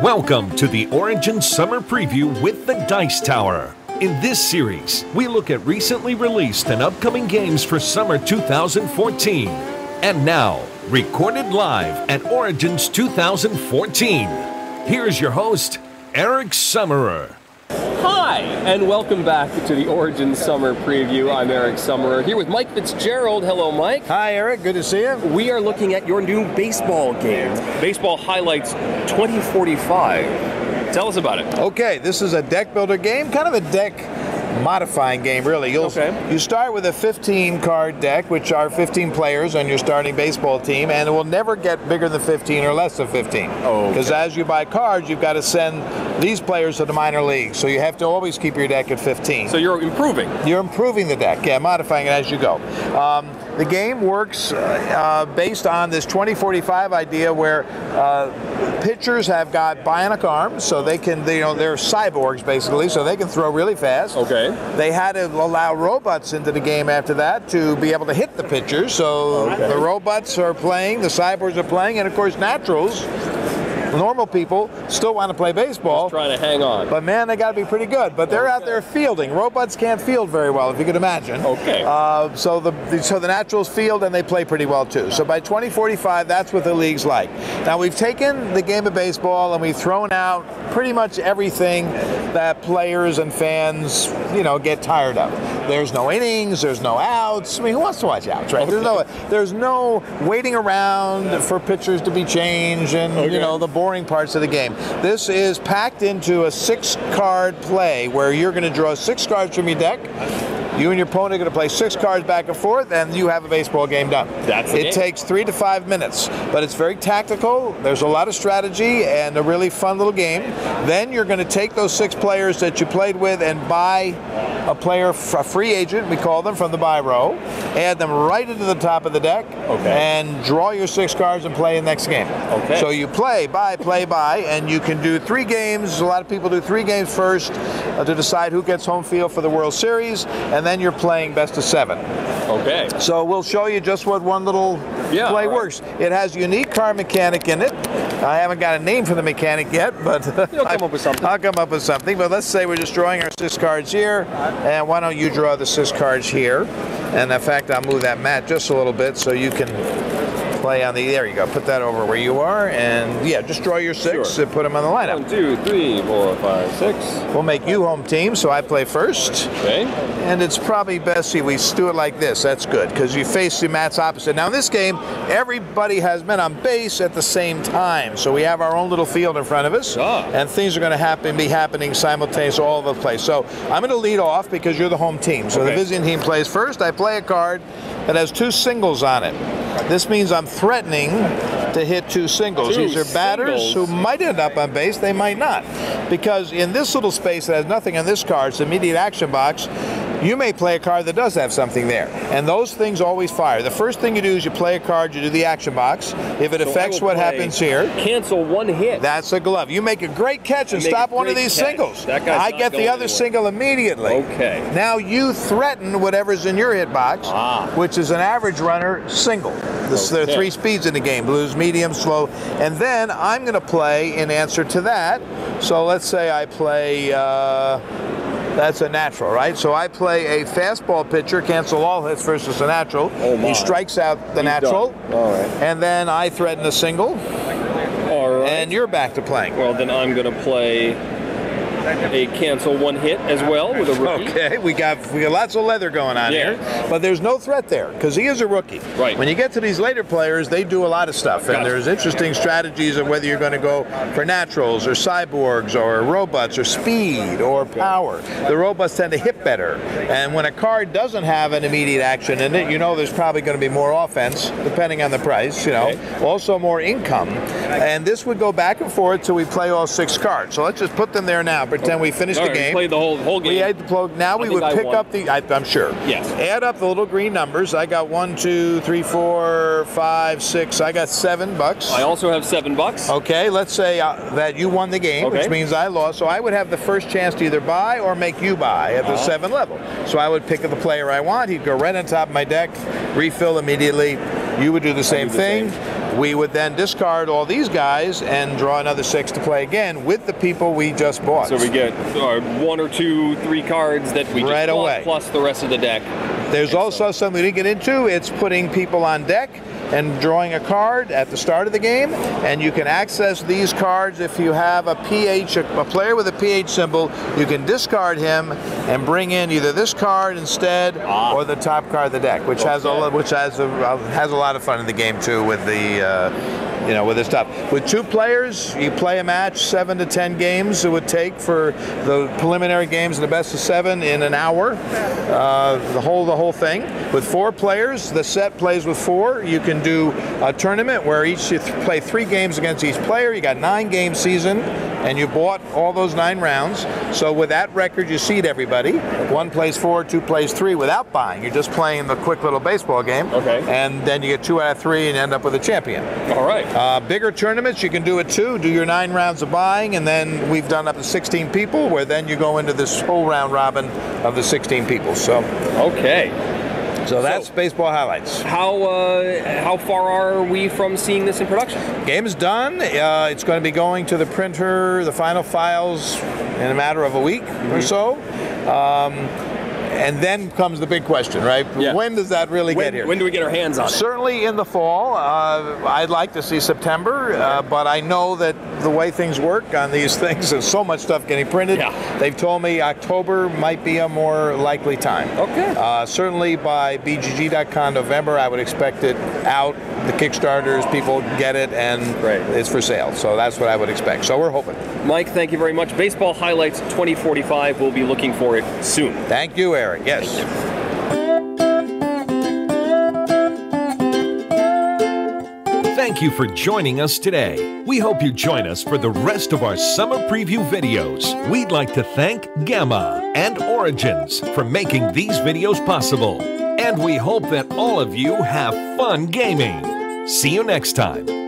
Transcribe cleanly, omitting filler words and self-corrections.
Welcome to the Origin Summer Preview with the Dice Tower. In this series, we look at recently released and upcoming games for summer 2014. And now, recorded live at Origins 2014. Here's your host, Eric Summerer. Hi, and welcome back to the Origin Summer Preview. I'm Eric Summerer, here with Mike Fitzgerald. Hello, Mike. Hi, Eric. Good to see you. We are looking at your new baseball game, Baseball Highlights 2045. Tell us about it. Okay, this is a deck builder game, kind of a deck modifying game, really. You start with a 15-card deck, which are 15 players on your starting baseball team, and it will never get bigger than 15 or less than 15. Because as you buy cards, you've got to send these players to the minor leagues, so you have to always keep your deck at 15. So you're improving? You're improving the deck, yeah, modifying it as you go. The game works based on this 2045 idea where pitchers have got bionic arms, so they can, they're cyborgs basically, so they can throw really fast. Okay. They had to allow robots into the game after that to be able to hit the pitchers, so the robots are playing, the cyborgs are playing, and of course naturals, normal people, still want to play baseball. Just trying to hang on. But man, they got to be pretty good. But they're out there fielding. Robots can't field very well, if you could imagine. Okay. So the naturals field, and they play pretty well too. So by 2045, that's what the league's like. Now we've taken the game of baseball and we've thrown out pretty much everything that players and fans, get tired of. There's no innings. There's no outs. I mean, who wants to watch outs, right? Okay. There's no waiting around for pitchers to be changed and the boring parts of the game. This is packed into a 6-card play where you're going to draw 6 cards from your deck. You and your opponent are going to play 6 cards back and forth, and you have a baseball game done. It takes 3 to 5 minutes, but it's very tactical. There's a lot of strategy and a really fun little game. Then you're going to take those 6 players that you played with and buy a player, a free agent, we call them, from the buy row, add them right into the top of the deck, and draw your 6 cards and play the next game. So you play, buy, and you can do 3 games. A lot of people do 3 games first to decide who gets home field for the World Series, and then you're playing best of 7. Okay. So we'll show you just what one little play works. It has a unique card mechanic in it. I haven't got a name for the mechanic yet, but you'll come up with something. I'll come up with something. But let's say we're just drawing our 6 cards here, and why don't you draw the 6 cards here? And in fact, I'll move that mat just a little bit so you can play on the, there you go, put that over where you are, and yeah, just draw your 6 and put them on the lineup. 1, 2, 3, 4, 5, 6. We'll make you home team, so I play first. Okay. And it's probably best, see, we do it like this. That's good, because you face the mats opposite. Now in this game, everybody has been on base at the same time, so we have our own little field in front of us, and things are going to be happening simultaneously all over the place. So I'm going to lead off because you're the home team. So the visiting team plays first. I play a card that has 2 singles on it. This means I'm threatening to hit 2 singles. These are batters who might end up on base, they might not. Because in this little space that has nothing on this card, it's the immediate action box, you may play a card that does have something there. And those things always fire. The first thing you do is you play a card, you do the action box. If it affects what happens here, cancel 1 hit. That's a glove. You make a great catch and stop one of these singles. I get the other single immediately. Okay. Now you threaten whatever's in your hit box, which is an average runner single. There are 3 speeds in the game: blues, medium, slow. And then I'm going to play in answer to that. So let's say I play, that's a natural, right? So I play a fastball pitcher, cancel all hits versus a natural. He strikes out the natural. All right. And then I threaten a single. All right. And you're back to playing. Well, then I'm going to play a cancel 1 hit as well with a rookie. Okay, we got lots of leather going on here, but there's no threat there because he is a rookie. Right. When you get to these later players, they do a lot of stuff, and there's interesting strategies of whether you're going to go for naturals or cyborgs or robots or speed or power. The robots tend to hit better, and when a card doesn't have an immediate action in it, there's probably going to be more offense depending on the price. Also more income, and this would go back and forth till we play all 6 cards. So let's just put them there now. Pretend we finished the game. We played the whole game. We had to plug. Now we would pick up the. I'm sure. Yes. Add up the little green numbers. I got 1, 2, 3, 4, 5, 6. I got $7. I also have $7. Okay. Let's say that you won the game, which means I lost. So I would have the first chance to either buy or make you buy at the 7 level. So I would pick the player I want. He'd go right on top of my deck, refill immediately. You would do the same thing. we would then discard all these guys and draw another 6 to play again with the people we just bought. So we get 1 or 2, 3 cards that we just bought, plus the rest of the deck. There's also something we didn't get into. It's putting people on deck and drawing a card at the start of the game, and you can access these cards if you have a PH, a player with a PH symbol. You can discard him and bring in either this card instead or the top card of the deck, which has a lot of fun in the game too with the with this stuff. With 2 players, you play a match, 7 to 10 games it would take for the preliminary games and the best of 7 in an hour, the whole thing. With 4 players, the set plays with 4. You can do a tournament where you play 3 games against each player. You got 9-game season, and you bought all those 9 rounds. So with that record, you seed everybody. 1 plays 4, 2 plays 3 without buying. You're just playing the quick little baseball game. Okay. And then you get 2 out of 3 and end up with a champion. All right. Bigger tournaments, you can do it too. Do your 9 rounds of buying, and then we've done up to 16 people, where then you go into this whole round robin of the 16 people. So. Okay. So that's baseball highlights. How far are we from seeing this in production? Game is done. It's going to be going to the printer, the final files, in a matter of a week or so. And then comes the big question, right? Yeah. When does that really get here? When do we get our hands on it? Certainly in the fall. I'd like to see September, but I know that the way things work on these things, there's so much stuff getting printed. Yeah. They've told me October might be a more likely time. Okay. Certainly by BGG.com November, I would expect it out. The Kickstarters, people get it, and it's for sale. So that's what I would expect. So we're hoping. Mike, thank you very much. Baseball Highlights 2045. We'll be looking for it soon. Thank you, Eric. Yes. Thank you for joining us today. We hope you join us for the rest of our summer preview videos. We'd like to thank Gamma and Origins for making these videos possible. And we hope that all of you have fun gaming. See you next time.